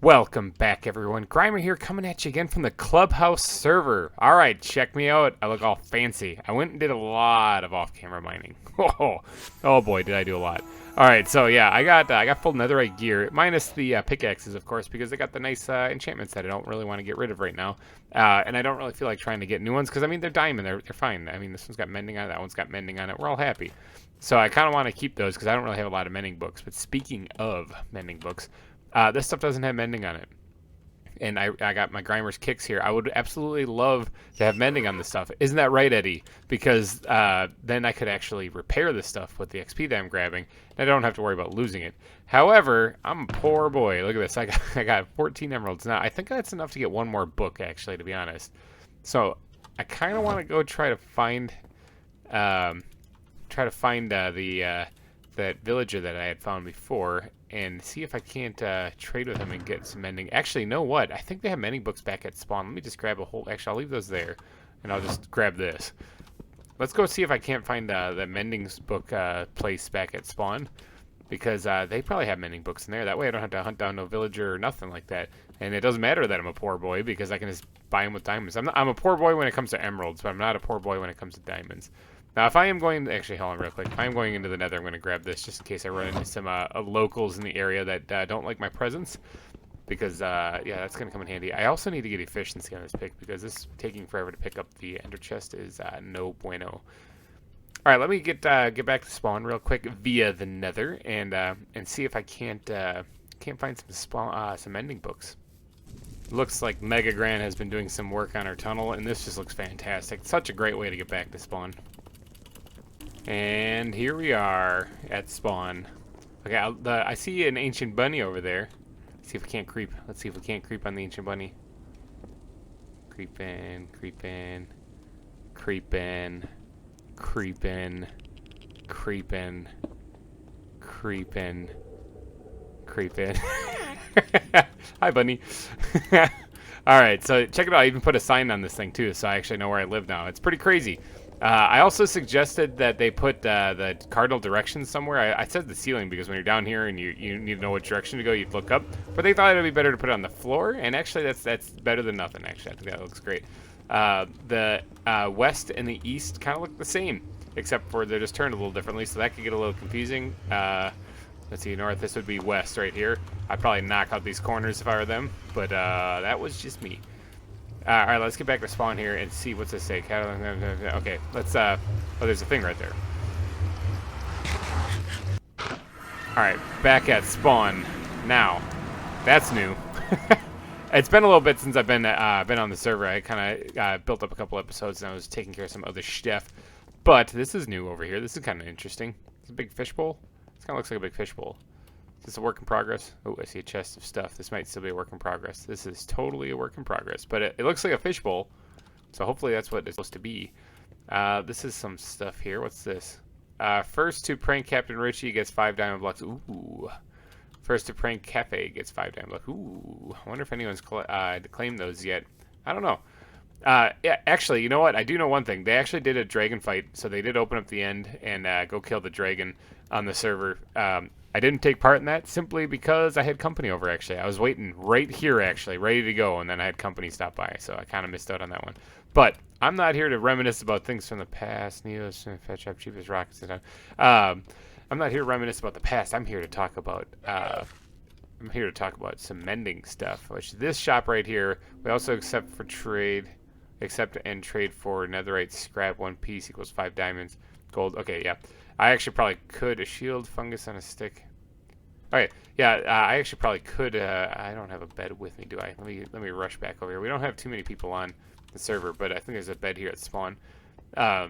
Welcome back, everyone. GReimer here, coming at you again from the Clubhouse server. All right, check me out. I look all fancy. I went and did a lot of off-camera mining. Oh boy, did I do a lot. All right, so yeah, I got full netherite gear, minus the pickaxes, of course, because they got the nice enchantments that I don't really want to get rid of right now, and I don't really feel like trying to get new ones because I mean they're diamond, they're fine. I mean this one's got mending on it, that one's got mending on it. We're all happy. So I kind of want to keep those because I don't really have a lot of mending books. But speaking of mending books. This stuff doesn't have mending on it. And I got my Greimer's kicks here. I would absolutely love to have mending on this stuff. Isn't that right, Eddie? Because then I could actually repair this stuff with the XP that I'm grabbing. And I don't have to worry about losing it. However, I'm a poor boy. Look at this. I got 14 emeralds. Now, I think that's enough to get one more book, actually, to be honest. So, I kind of want to go try to find... that villager that I had found before and see if I can't trade with him and get some mending. Actually, you know what? I think they have mending books back at spawn. Let me just grab a whole... Actually, I'll leave those there, and I'll just grab this. Let's go see if I can't find the mending book place back at spawn, because they probably have mending books in there. That way I don't have to hunt down no villager or nothing like that. And it doesn't matter that I'm a poor boy, because I can just buy them with diamonds. I'm a poor boy when it comes to emeralds, but I'm not a poor boy when it comes to diamonds. Now, if I am going... Actually, hold on real quick. If I am going into the nether, I'm going to grab this just in case I run into some locals in the area that don't like my presence. Because, yeah, that's going to come in handy. I also need to get efficiency on this pick because this taking forever to pick up the ender chest is no bueno. All right, let me get back to spawn real quick via the nether and see if I can't find some mending books. Looks like Mega Gran has been doing some work on our tunnel, and this just looks fantastic. Such a great way to get back to spawn. And here we are at spawn. Okay, I see an ancient bunny over there. Let's see if we can't creep. Let's see if we can't creep on the ancient bunny. Creep in, creep in, creep in, creep in, creep in, creep in, creep in. Hi, bunny. Alright, so check it out. I even put a sign on this thing, too, so I actually know where I live now. It's pretty crazy. I also suggested that they put the cardinal directions somewhere. I said the ceiling because when you're down here and you need to know which direction to go, you'd look up. But they thought it would be better to put it on the floor, and actually that's better than nothing, actually. I think that looks great. The west and the east kind of look the same, except for they're just turned a little differently, so that could get a little confusing. Let's see, north, this would be west right here. I'd probably knock out these corners if I were them, but that was just me. Alright, let's get back to spawn here and see what's this say. Okay, let's, oh, there's a thing right there. Alright, back at spawn. Now, that's new. It's been a little bit since I've been on the server. I kind of built up a couple episodes and I was taking care of some other stuff. But this is new over here. This is kind of interesting. It's a big fishbowl. This kind of looks like a big fishbowl. Is this a work in progress? Oh, I see a chest of stuff. This might still be a work in progress. This is totally a work in progress, but it looks like a fishbowl, so hopefully that's what it's supposed to be. This is some stuff here. What's this? First to prank Captain Richie gets 5 diamond blocks. Ooh. First to prank Cafe gets 5 diamond blocks. Ooh. I wonder if anyone's claimed those yet. I don't know. Yeah, actually, you know what? I do know one thing. They actually did a dragon fight, so they did open up the end and go kill the dragon on the server. I didn't take part in that simply because I had company over, actually. I was waiting right here, actually, ready to go, and then I had company stop by, so I kind of missed out on that one. But I'm not here to reminisce about things from the past. Neos, fetch up cheapest rockets. I'm not here to reminisce about the past. I'm here to talk about some mending stuff, which this shop right here, we also accept and trade for netherite scrap. 1 piece equals 5 diamonds. Gold. Okay, yeah. I actually probably could. A shield, fungus on a stick. Okay, yeah, I actually probably could. I don't have a bed with me, do I? Let me rush back over here. We don't have too many people on the server, but I think there's a bed here at spawn. I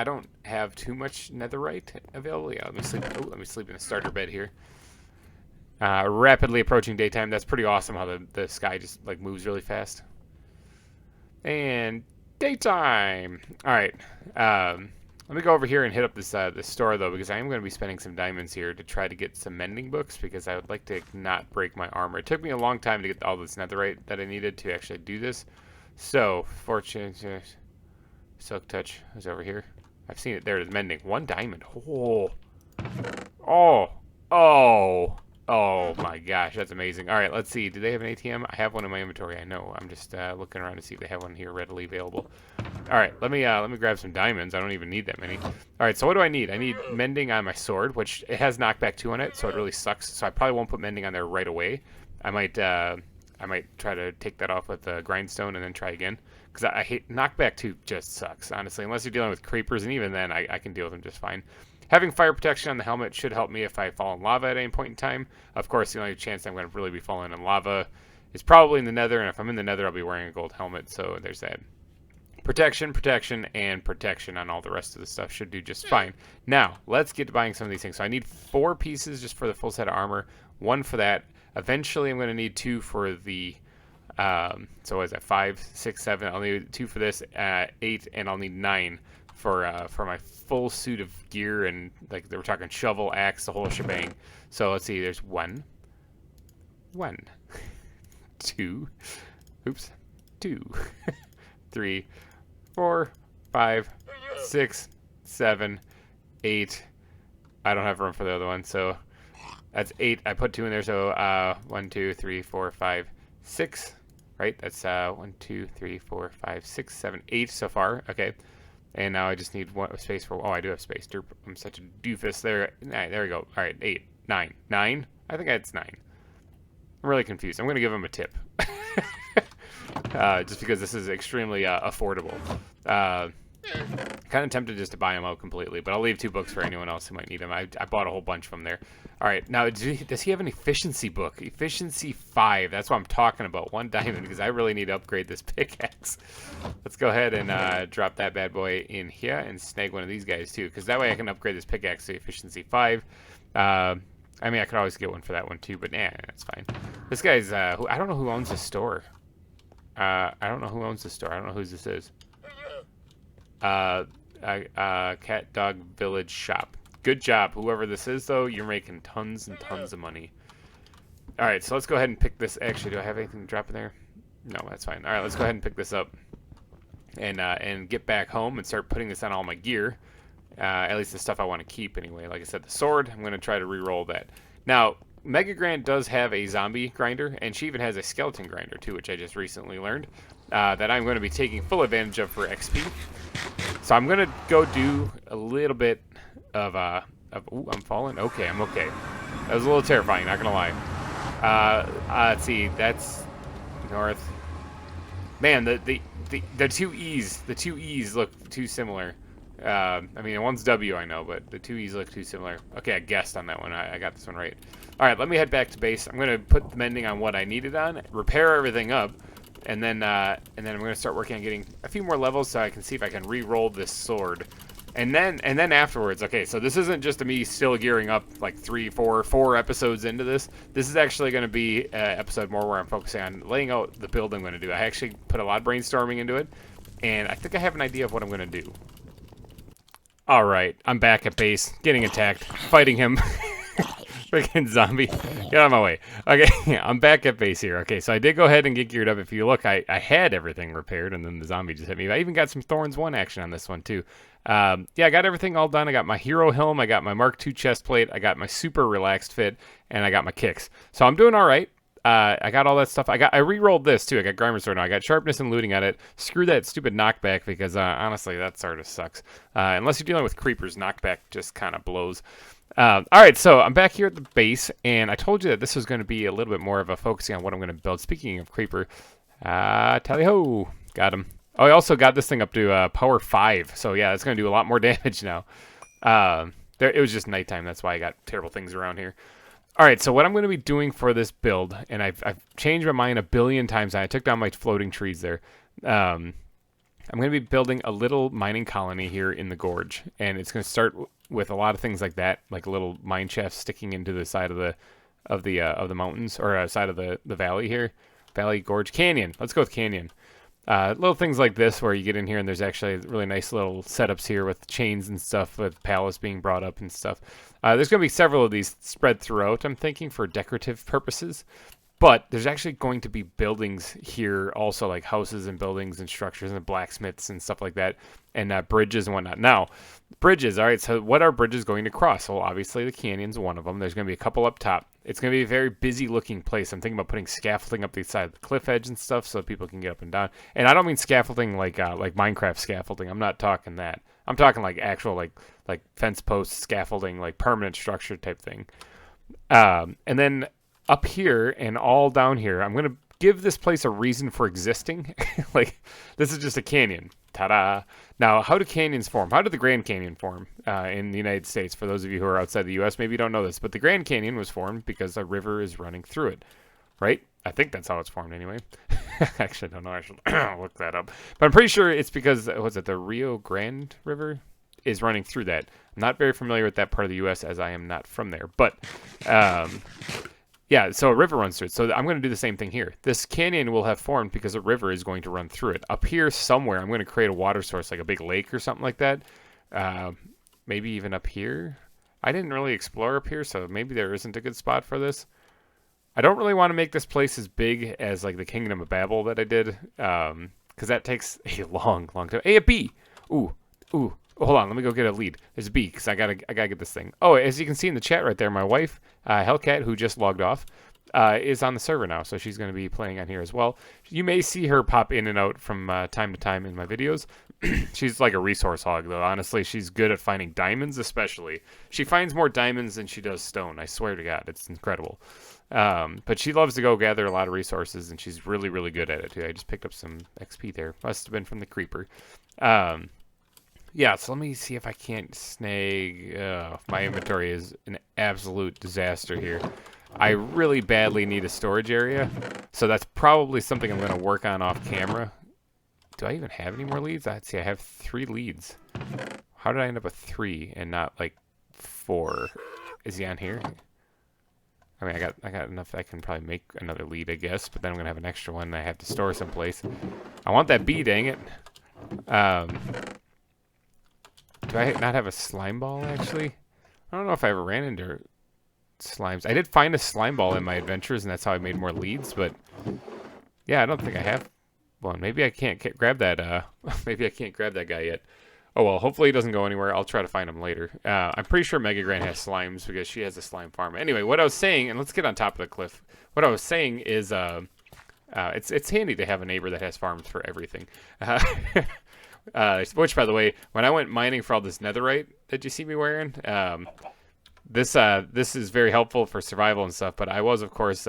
don't have too much netherite available. Yeah, let me sleep. Oh, let me sleep in a starter bed here. Rapidly approaching daytime. That's pretty awesome how the sky just like moves really fast. And daytime. All right. Let me go over here and hit up this store, though, because I am going to be spending some diamonds here to try to get some mending books, because I would like to not break my armor. It took me a long time to get all this netherite that I needed to actually do this. So, fortune, silk touch is over here. I've seen it there. It's mending. 1 diamond. Oh. Oh. Oh. Oh my gosh, that's amazing. All right, let's see. Do they have an ATM? I have one in my inventory. I know. I'm just looking around to see if they have one here readily available. All right, let me grab some diamonds. I don't even need that many. All right, so what do I need? I need mending on my sword, which it has knockback 2 on it, so it really sucks. So I probably won't put mending on there right away. I might try to take that off with the grindstone and then try again, because I hate knockback 2. Just sucks, honestly. Unless you're dealing with creepers, and even then I can deal with them just fine. Having fire protection on the helmet should help me if I fall in lava at any point in time. Of course, the only chance I'm going to really be falling in lava is probably in the nether, and if I'm in the nether, I'll be wearing a gold helmet, so there's that. Protection, protection, and protection on all the rest of the stuff should do just fine. Now, let's get to buying some of these things. So I need 4 pieces just for the full set of armor, 1 for that. Eventually, I'm going to need 2 for the... so what is that? 5, 6, 7. I'll need 2 for this, 8, and I'll need 9 for my full suit of gear, and like we're talking shovel, axe, the whole shebang. So let's see. There's 1, 2, oops, 2, 3, 4, 5, 6, 7, 8. I don't have room for the other one, so that's 8. I put 2 in there, so 1, 2, 3, 4, 5, 6. Right? That's 1, 2, 3, 4, 5, 6, 7, 8 so far. Okay. And now I just need one space for... Oh, I do have space. I'm such a doofus there. There we go. All right, 8, 9. 9? I think it's 9. I'm really confused. I'm going to give him a tip. Just because this is extremely affordable. Kind of tempted just to buy them out completely, but I'll leave 2 books for anyone else who might need them. I bought a whole bunch from there. All right, now does he have an efficiency book? Efficiency 5. That's what I'm talking about. 1 diamond, because I really need to upgrade this pickaxe. Let's go ahead and drop that bad boy in here and snag one of these guys too, because that way I can upgrade this pickaxe to efficiency 5. I mean, I could always get one for that one too, but nah, that's fine. This guy's I don't know who owns the store. I don't know who owns the store. I don't know who this is. Cat Dog Village Shop. Good job. Whoever this is, though, you're making tons and tons of money. Alright, so let's go ahead and pick this. Actually, do I have anything to drop in there? No, that's fine. Alright, let's go ahead and pick this up. And get back home and start putting this on all my gear. At least the stuff I want to keep, anyway. Like I said, the sword, I'm going to try to re-roll that. Now, Mega Grand does have a zombie grinder, and she even has a skeleton grinder, too, which I just recently learned. That I'm going to be taking full advantage of for XP. So I'm going to go do a little bit of ooh, I'm falling? Okay, I'm okay. That was a little terrifying, not going to lie. Let's see, that's north. Man, the 2 E's look too similar. I mean, one's W, I know, but the 2 E's look too similar. Okay, I guessed on that one. I got this one right. All right, let me head back to base. I'm going to put the mending on what I needed on, repair everything up, and then I'm going to start working on getting a few more levels so I can see if I can re-roll this sword. And then afterwards, okay, so this isn't just me still gearing up like 4 episodes into this. This is actually going to be an episode more where I'm focusing on laying out the build I'm going to do. I actually put a lot of brainstorming into it, and I think I have an idea of what I'm going to do. All right, I'm back at base, getting attacked, fighting him. Freaking zombie. Get out of my way. Okay, I'm back at base here. Okay, so I did go ahead and get geared up. If you look, I had everything repaired, and then the zombie just hit me. I even got some Thorns 1 action on this one, too. Yeah, I got everything all done. I got my hero helm, I got my Mark II chest plate, I got my super relaxed fit, and I got my kicks. So I'm doing all right. I got all that stuff. I re-rolled this, too. I got Greimer sword now. I got sharpness and looting at it. Screw that stupid knockback, because honestly, that sort of sucks. Unless you're dealing with creepers, knockback just kind of blows. All right, so I'm back here at the base, and I told you that this was going to be a little bit more of a focusing on what I'm going to build. Speaking of creeper, tally-ho, got him. Oh, I also got this thing up to power 5, so yeah, it's going to do a lot more damage now. It was just nighttime, that's why I got terrible things around here. All right, so what I'm going to be doing for this build, and I've changed my mind a billion times, and I took down my floating trees there. I'm going to be building a little mining colony here in the gorge, and it's going to start with a lot of things like that, like a little mine shaft sticking into the side of the mountains, or side of the valley here, valley, gorge, canyon. Let's go with canyon. Little things like this where you get in here and there's actually really nice little setups here with chains and stuff, with pallets being brought up and stuff. There's going to be several of these spread throughout, I'm thinking, for decorative purposes. But there's actually going to be buildings here also, like houses and buildings and structures and blacksmiths and stuff like that, and bridges and whatnot. Now, bridges, all right, so what are bridges going to cross? Well, obviously the canyon's one of them. There's going to be a couple up top. It's going to be a very busy looking place. I'm thinking about putting scaffolding up the side of the cliff edge and stuff so people can get up and down. And I don't mean scaffolding like Minecraft scaffolding. I'm not talking that. I'm talking like actual like fence post scaffolding, like permanent structure type thing. And then up here and all down here, I'm going to give this place a reason for existing. Like, this is just a canyon. Ta-da! Now, how do canyons form? How did the Grand Canyon form in the United States? For those of you who are outside the U.S., maybe you don't know this, but the Grand Canyon was formed because a river is running through it, right? I think that's how it's formed anyway. Actually, I don't know. I should look that up. But I'm pretty sure it's because, the Rio Grande River is running through that. I'm not very familiar with that part of the U.S. as I am not from there, but... yeah, so a river runs through it. So I'm going to do the same thing here. This canyon will have formed because a river is going to run through it. Up here somewhere, I'm going to create a water source, like a big lake or something like that. Maybe even up here. I didn't really explore up here, so maybe there isn't a good spot for this. I don't really want to make this place as big as like the Kingdom of Babel that I did, because that takes a long time. Hey, a bee! Ooh. Hold on, let me go get a lead. There's a bee, because I gotta get this thing. Oh, as you can see in the chat right there, my wife, Hellcat, who just logged off, is on the server now, so she's going to be playing on here as well. You may see her pop in and out from time to time in my videos. She's like a resource hog, though. Honestly, she's good at finding diamonds, especially. She finds more diamonds than she does stone. I swear to God, it's incredible. But she loves to go gather a lot of resources, and she's really, really good at it, too. I just picked up some XP there. Must have been from the creeper. Yeah, so let me see if I can't snag... my inventory is an absolute disaster here. I really badly need a storage area, so that's probably something I'm going to work on off camera. Do I even have any more leads? Let's see, I have 3 leads. How did I end up with 3 and not, like, 4? Is he on here? I mean, I got enough. I can probably make another lead, I guess, but then I'm going to have an extra one I have to store someplace. I want that bee, dang it. Do I not have a slime ball, actually? I don't know if I ever ran into slimes. I did find a slime ball in my adventures, and that's how I made more leads, but... yeah, I don't think I have one. Maybe I can't grab that, maybe I can't grab that guy yet. Oh, well, hopefully he doesn't go anywhere. I'll try to find him later. I'm pretty sure Mega Gran has slimes, because she has a slime farm. Anyway, what I was saying, and let's get on top of the cliff. What I was saying is, it's handy to have a neighbor that has farms for everything. Which, by the way, when I went mining for all this netherite that you see me wearing, this is very helpful for survival and stuff, but I was, of course,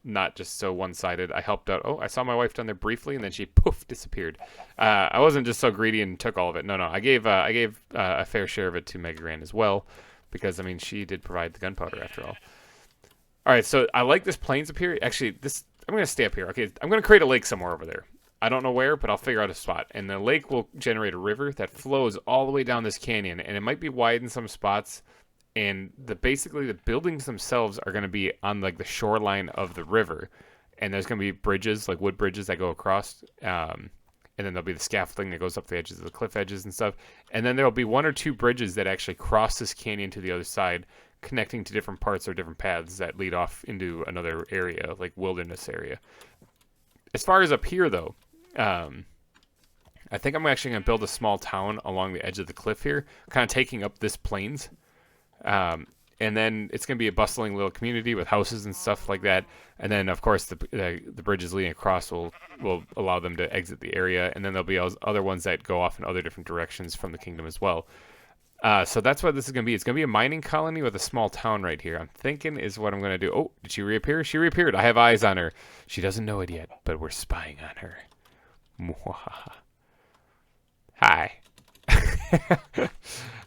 not just so one-sided. I helped out. Oh, I saw my wife down there briefly, and then she, poof, disappeared. I wasn't just so greedy and took all of it. No, I gave a fair share of it to Mega Gran as well, because, I mean, she did provide the gunpowder after all. All right, so I like this plains up here. Actually, I'm going to stay up here. Okay, I'm going to create a lake somewhere over there. I don't know where, but I'll figure out a spot. And the lake will generate a river that flows all the way down this canyon, and it might be wide in some spots. And basically the buildings themselves are going to be on like the shoreline of the river, and there's going to be bridges, like wood bridges that go across. And then there'll be the scaffolding that goes up the edges of the cliff edges and stuff. And then there'll be 1 or 2 bridges that actually cross this canyon to the other side, connecting to different parts or different paths that lead off into another area, like wilderness area. As far as up here, though, I think I'm actually going to build a small town along the edge of the cliff here, kind of taking up this plains. And then it's going to be a bustling little community with houses and stuff like that. And then, of course, the bridges leading across will allow them to exit the area. And then there'll be other ones that go off in other different directions from the kingdom as well. So that's what this is going to be. It's going to be a mining colony with a small town right here. I'm thinking is what I'm going to do. Oh, did she reappear? She reappeared. I have eyes on her. She doesn't know it yet, but we're spying on her. Hi.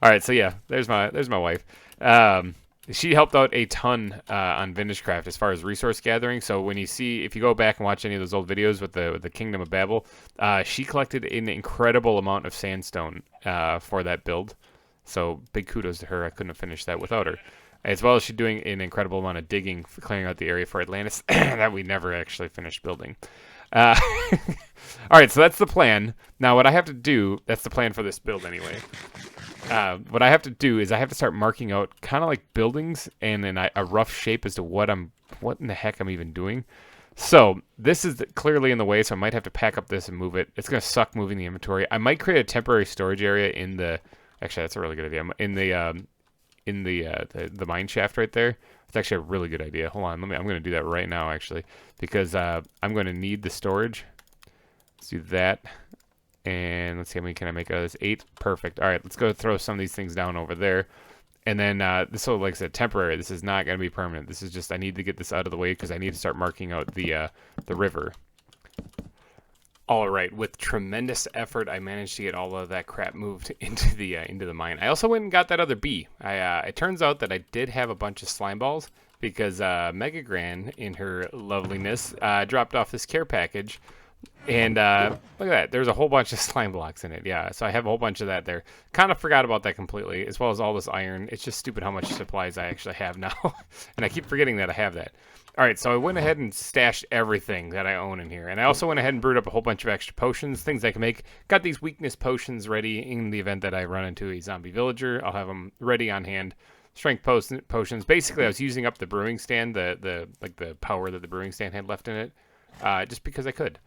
All right, so yeah, there's my wife. She helped out a ton on Vintagecraft as far as resource gathering. So if you go back and watch any of those old videos with the Kingdom of Babel, she collected an incredible amount of sandstone for that build. So big kudos to her. I couldn't have finished that without her. As well as she doing an incredible amount of digging for clearing out the area for Atlantis that we never actually finished building. All right, so that's the plan. Now what I have to do, that's the plan for this build anyway. what I have to do is I have to start marking out kind of like buildings and then a rough shape as to what in the heck I'm even doing. So this is clearly in the way, so I might have to pack up this and move it. It's gonna suck moving the inventory. I might create a temporary storage area in the. Actually, that's a really good idea. In the mine shaft right there. It's actually a really good idea. Hold on, I'm gonna do that right now actually, because I'm gonna need the storage. Let's do that. And let's see how many can I make out of this. 8. Perfect. All right, let's go throw some of these things down over there. And then this will, like I said, temporary. This is not going to be permanent. This is just I need to get this out of the way because I need to start marking out the river. All right, with tremendous effort, I managed to get all of that crap moved into the mine. I also went and got that other bee. It turns out that I did have a bunch of slime balls because Mega Gran, in her loveliness, dropped off this care package. And look at that. There's a whole bunch of slime blocks in it. Yeah, so I have a whole bunch of that there. Kind of forgot about that completely, as well as all this iron. It's just stupid how much supplies I actually have now. And I keep forgetting that I have that. All right, so I went ahead and stashed everything that I own in here. And I also went ahead and brewed up a whole bunch of extra potions, things I can make. Got these weakness potions ready in the event that I run into a zombie villager. I'll have them ready on hand. Strength potions. Basically, I was using up the brewing stand, the power that the brewing stand had left in it, just because I could.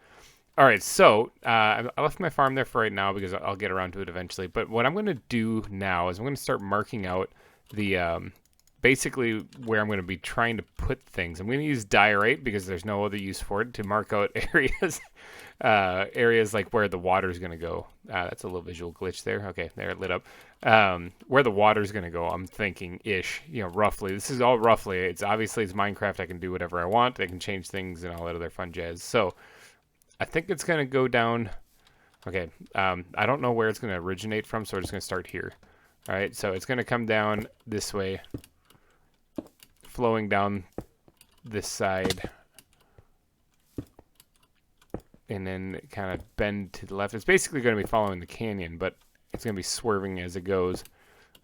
All right, so I left my farm there for right now because I'll get around to it eventually. But what I'm going to do now is I'm going to start marking out the basically where I'm going to be trying to put things. I'm going to use diorite because there's no other use for it to mark out areas like where the water is going to go. That's a little visual glitch there. Okay, there it lit up. Where the water is going to go, I'm thinking roughly. This is all roughly. It's Minecraft. I can do whatever I want. I can change things and all that other fun jazz. So I think it's going to go down. Okay, I don't know where it's going to originate from, so we're just going to start here. All right, so it's going to come down this way, flowing down this side, and then kind of bend to the left. It's basically going to be following the canyon, but it's going to be swerving as it goes.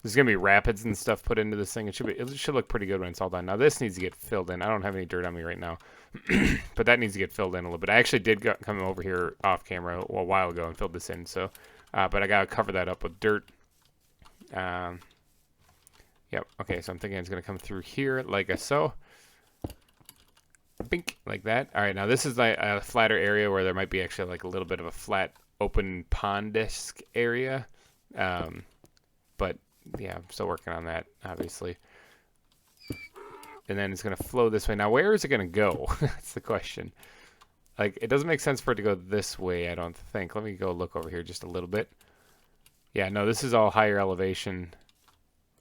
There's going to be rapids and stuff put into this thing. It should look pretty good when it's all done. Now, this needs to get filled in. I don't have any dirt on me right now, but that needs to get filled in a little bit. I actually did come over here off camera a while ago and filled this in, so, but I got to cover that up with dirt. Yep, okay, so I'm thinking it's going to come through here like so. Bink, like that. All right, now this is like a flatter area where there might be actually like a little bit of a flat, open pond-esque area. But yeah, I'm still working on that, obviously. And then it's going to flow this way. Now, where is it going to go? That's the question. Like, it doesn't make sense for it to go this way, I don't think. Let me go look over here just a little bit. Yeah, no, this is all higher elevation.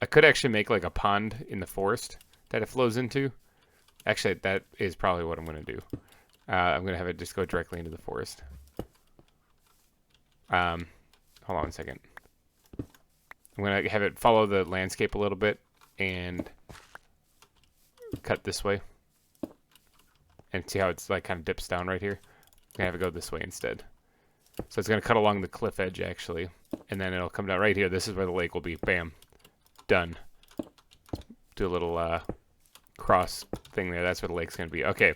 I could actually make like a pond in the forest that it flows into. Actually, that is probably what I'm going to do. I'm going to have it just go directly into the forest. Hold on a second. I'm going to have it follow the landscape a little bit and cut this way. And see how it's like kind of dips down right here? I'm going to have it go this way instead. So it's going to cut along the cliff edge actually. And then it'll come down right here. This is where the lake will be. Bam. Done. Do a little cross thing there. That's where the lake's going to be. Okay.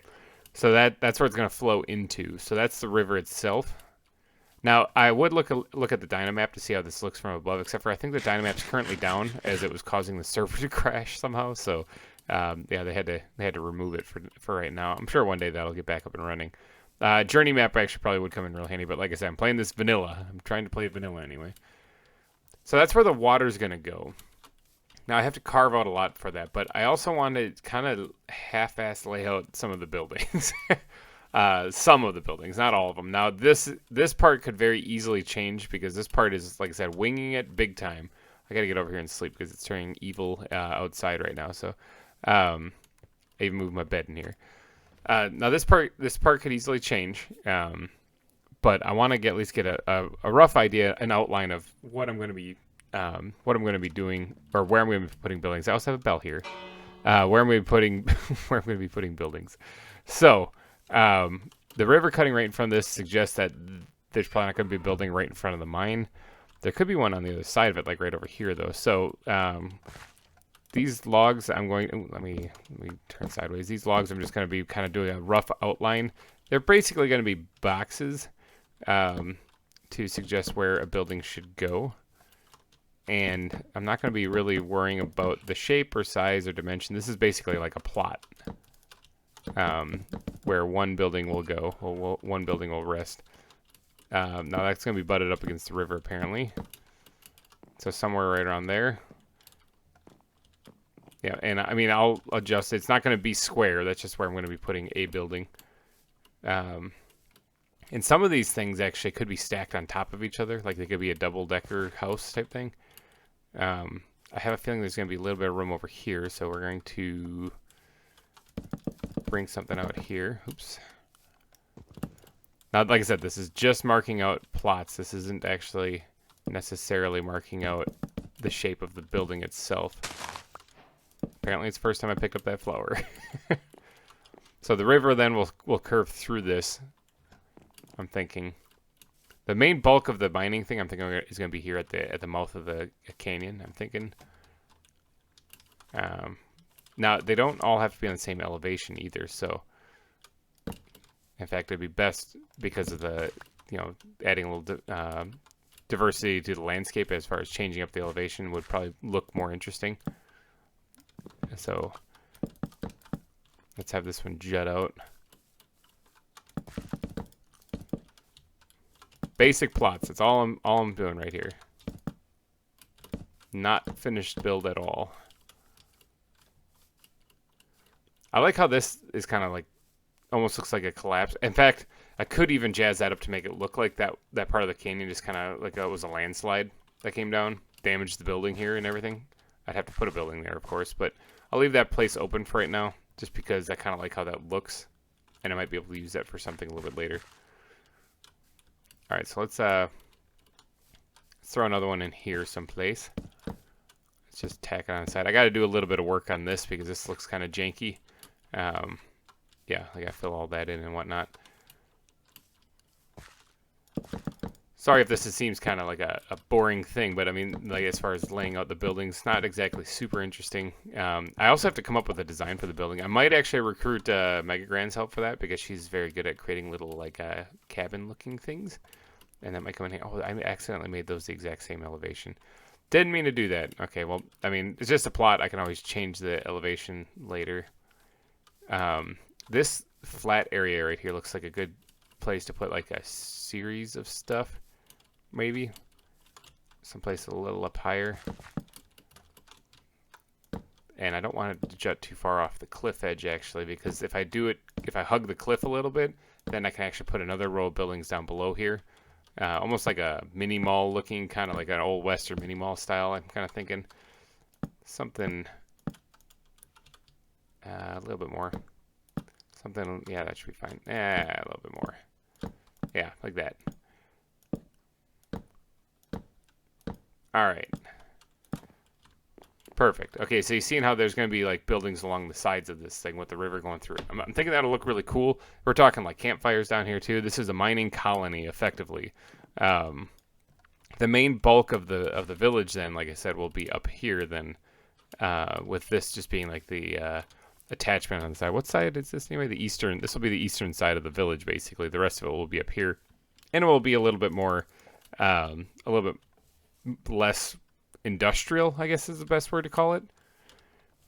So that's where it's going to flow into. So that's the river itself. Now, I would look at the Dynamap to see how this looks from above, except for I think the Dynamap's currently down as it was causing the server to crash somehow. So, yeah, they had to remove it for right now. I'm sure one day that'll get back up and running. Journey map actually probably would come in real handy, but like I said, I'm playing this vanilla. I'm trying to play vanilla anyway. So that's where the water's going to go. Now, I have to carve out a lot for that, but I also want to kind of half-ass lay out some of the buildings. Some of the buildings, not all of them. Now, this part could very easily change because this part is, like I said, winging it big time. I got to get over here and sleep because it's turning evil outside right now. So, I even moved my bed in here. Now, this part could easily change, but I want to at least get a rough idea, an outline of what I'm going to be doing, or where I'm going to be putting buildings. I also have a bell here. Where I'm going to be putting buildings. So. The river cutting right in front of this suggests that there's probably not going to be a building right in front of the mine. There could be one on the other side of it, like right over here, though. So these logs, let me turn sideways. These logs, I'm just going to be kind of doing a rough outline. They're basically going to be boxes to suggest where a building should go. And I'm not going to be really worrying about the shape or size or dimension. This is basically like a plot, where one building will go, or one building will rest. Now that's going to be butted up against the river apparently. So somewhere right around there. Yeah, and I mean, I'll adjust it. It's not going to be square. That's just where I'm going to be putting a building. And some of these things actually could be stacked on top of each other. Like they could be a double-decker house type thing. I have a feeling there's going to be a little bit of room over here. So we're going to bring something out here. Oops. Now, like I said, this is just marking out plots. This isn't actually necessarily marking out the shape of the building itself. Apparently it's the first time I picked up that flower. So the river then will curve through this, I'm thinking. The main bulk of the mining thing I'm thinking is going to be here at the mouth of the canyon, I'm thinking. Now, they don't all have to be on the same elevation either, so in fact, it'd be best because of the, adding a little diversity to the landscape as far as changing up the elevation would probably look more interesting. So let's have this one jut out. Basic plots. That's all I'm doing right here. Not finished build at all. I like how this is kind of like almost looks like a collapse. In fact, I could even jazz that up to make it look like that part of the canyon just kind of like it was a landslide that came down, damaged the building here and everything. I'd have to put a building there, of course, but I'll leave that place open for right now just because I kind of like how that looks, and I might be able to use that for something a little bit later. All right, so let's throw another one in here someplace. Let's just tack it on the side. I got to do a little bit of work on this because this looks kind of janky. Yeah, I got to fill all that in and whatnot. Sorry if this seems kind of like a boring thing, but I mean, like as far as laying out the buildings, not exactly super interesting. I also have to come up with a design for the building. I might actually recruit Mega Grand's help for that because she's very good at creating little like cabin-looking things, and that might come in here. Oh, I accidentally made those the exact same elevation. Didn't mean to do that. Okay, well, I mean, it's just a plot. I can always change the elevation later. This flat area right here looks like a good place to put like a series of stuff. Maybe someplace a little up higher, and I don't want it to jut too far off the cliff edge actually, because if I hug the cliff a little bit, then I can actually put another row of buildings down below here, almost like a mini mall looking, kind of like an old western mini mall style. I'm kind of thinking something a little bit more, something, yeah, that should be fine. A little bit more, yeah, like that. All right. Perfect. Okay, so you're seeing how there's going to be like buildings along the sides of this thing with the river going through it. I'm thinking that'll look really cool. We're talking like campfires down here too. This is a mining colony, effectively. The main bulk of the village, then, like I said, will be up here. Then, with this just being like the attachment on the side. What side is this anyway? The eastern. This will be the eastern side of the village, basically. The rest of it will be up here, and it will be a little bit more, a little bit less industrial, I guess is the best word to call it.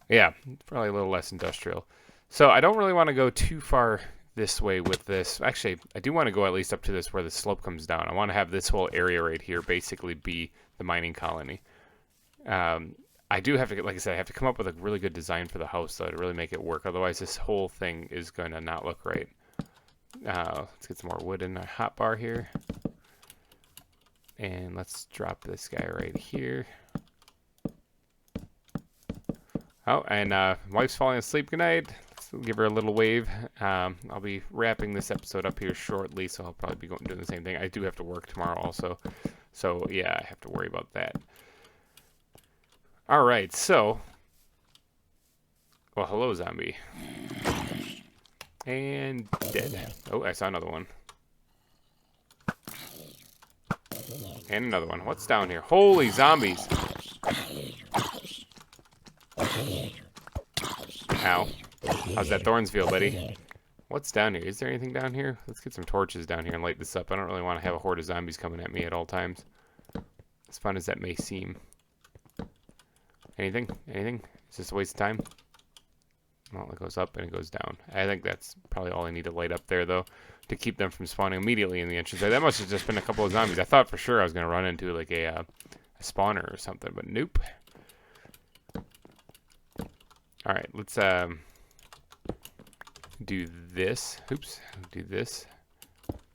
Yeah, probably a little less industrial. So I don't really want to go too far this way with this. Actually, I do want to go at least up to this where the slope comes down. I want to have this whole area right here basically be the mining colony. I do have to, like I said, I have to come up with a really good design for the house though to really make it work. Otherwise, this whole thing is going to not look right. Let's get some more wood in our hotbar here. And let's drop this guy right here. Oh, and wife's falling asleep. Good night. Let's give her a little wave. I'll be wrapping this episode up here shortly, so I'll probably be doing the same thing. I do have to work tomorrow also. So, yeah, I have to worry about that. All right, so. Well, hello, zombie. And dead. Oh, I saw another one. And another one. What's down here? Holy zombies. Ow. How's that thorns feel, buddy? What's down here? Is there anything down here? Let's get some torches down here and light this up. I don't really want to have a horde of zombies coming at me at all times, as fun as that may seem. Anything? Anything? Is this a waste of time? Well, it goes up and it goes down. I think that's probably all I need to light up there, though, to keep them from spawning immediately in the entrance. That must have just been a couple of zombies. I thought for sure I was going to run into, like, a spawner or something, but nope. All right, let's do this. Oops, do this.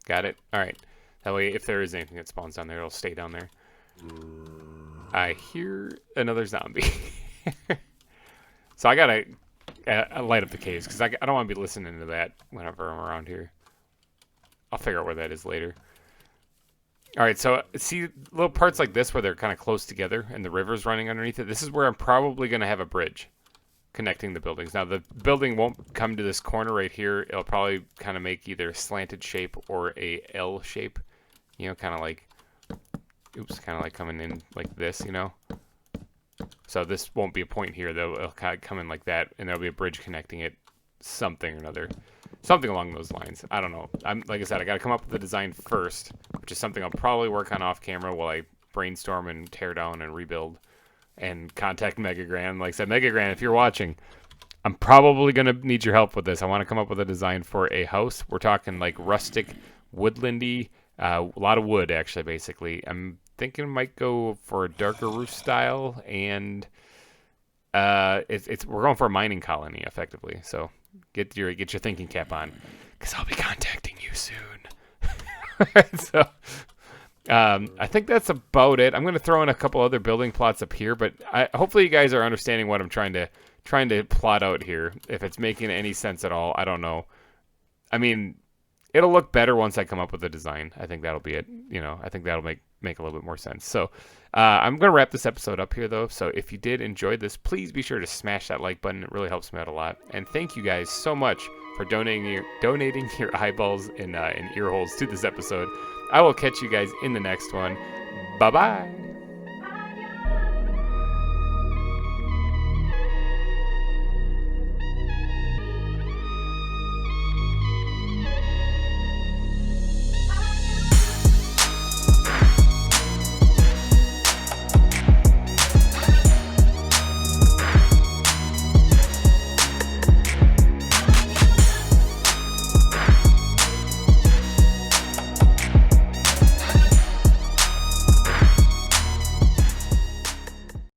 Got it. All right. That way, if there is anything that spawns down there, it'll stay down there. I hear another zombie. So I gotta light up the caves, because I don't want to be listening to that whenever I'm around here. I'll figure out where that is later. Alright, so see little parts like this where they're kind of close together and the river's running underneath it? This is where I'm probably going to have a bridge connecting the buildings. Now, the building won't come to this corner right here. It'll probably kind of make either a slanted shape or a L shape. You know, kind of like... Oops, kind of like coming in like this, you know? So this won't be a point here, though. It'll kind of come in like that, and there'll be a bridge connecting it something or another. Something along those lines. I don't know. Like I said, I got to come up with the design first, which is something I'll probably work on off camera while I brainstorm and tear down and rebuild and contact Megagran. Like I said, Megagran, if you're watching, I'm probably going to need your help with this. I want to come up with a design for a house. We're talking like rustic, woodlandy, a lot of wood, actually, basically. I'm thinking might go for a darker roof style, and we're going for a mining colony, effectively. So get your thinking cap on, because I'll be contacting you soon. So I think that's about it. I'm going to throw in a couple other building plots up here, but hopefully you guys are understanding what I'm trying to plot out here. If it's making any sense at all, I don't know. I mean, it'll look better once I come up with a design. I think that'll be it. You know, I think that'll make a little bit more sense. So I'm going to wrap this episode up here, though. So if you did enjoy this, please be sure to smash that like button. It really helps me out a lot. And thank you guys so much for donating your eyeballs and ear holes to this episode. I will catch you guys in the next one. Bye-bye.